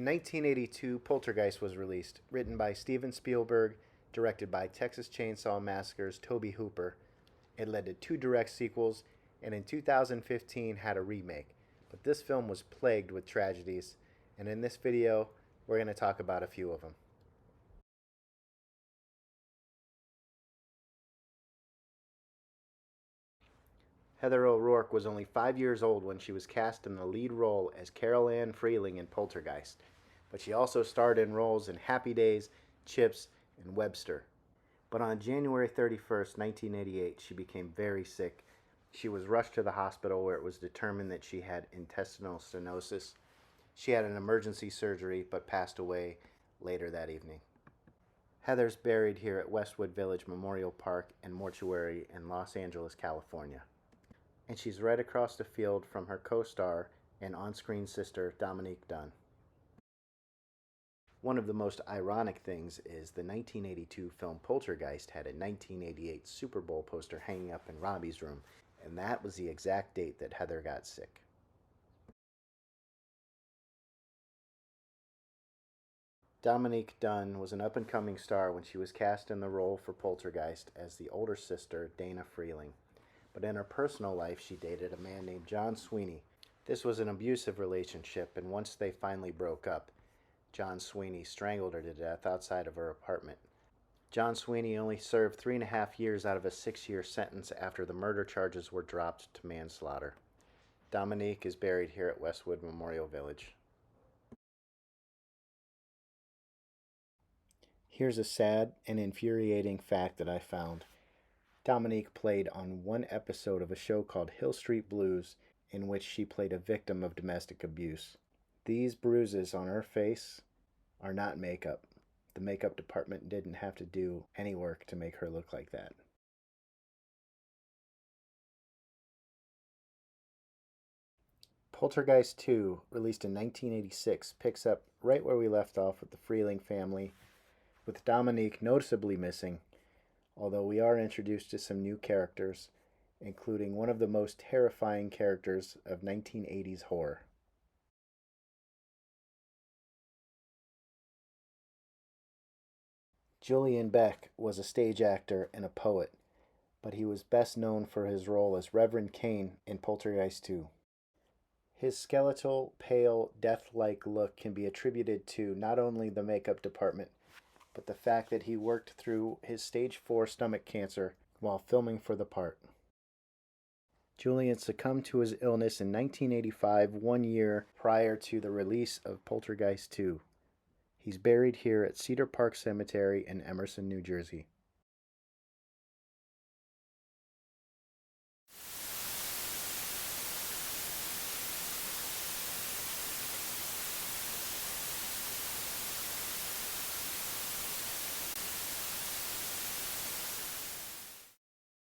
In 1982, Poltergeist was released, written by Steven Spielberg, directed by Texas Chainsaw Massacre's Tobe Hooper. It led to 2 direct sequels, and in 2015 had a remake. But this film was plagued with tragedies, and in this video, we're going to talk about a few of them. Heather O'Rourke was only 5 years old when she was cast in the lead role as Carol Ann Freeling in Poltergeist, but she also starred in roles in Happy Days, Chips, and Webster. But on January 31st, 1988, she became very sick. She was rushed to the hospital where it was determined that she had intestinal stenosis. She had an emergency surgery but passed away later that evening. Heather's buried here at Westwood Village Memorial Park and Mortuary in Los Angeles, California. And she's right across the field from her co-star and on-screen sister, Dominique Dunne. One of the most ironic things is the 1982 film Poltergeist had a 1988 Super Bowl poster hanging up in Robbie's room, and that was the exact date that Heather got sick. Dominique Dunne was an up-and-coming star when she was cast in the role for Poltergeist as the older sister, Dana Freeling. But in her personal life, she dated a man named John Sweeney. This was an abusive relationship, and once they finally broke up, John Sweeney strangled her to death outside of her apartment. John Sweeney only served 3.5 years out of a 6-year sentence after the murder charges were dropped to manslaughter. Dominique is buried here at Westwood Memorial Village. Here's a sad and infuriating fact that I found. Dominique played on one episode of a show called Hill Street Blues, in which she played a victim of domestic abuse. These bruises on her face are not makeup. The makeup department didn't have to do any work to make her look like that. Poltergeist 2, released in 1986, picks up right where we left off with the Freeling family, with Dominique noticeably missing, although we are introduced to some new characters, including one of the most terrifying characters of 1980s horror. Julian Beck was a stage actor and a poet, but he was best known for his role as Reverend Kane in Poltergeist 2. His skeletal, pale, death-like look can be attributed to not only the makeup department, but the fact that he worked through his stage 4 stomach cancer while filming for the part. Julian succumbed to his illness in 1985, 1 year prior to the release of Poltergeist 2. He's buried here at Cedar Park Cemetery in Emerson, New Jersey.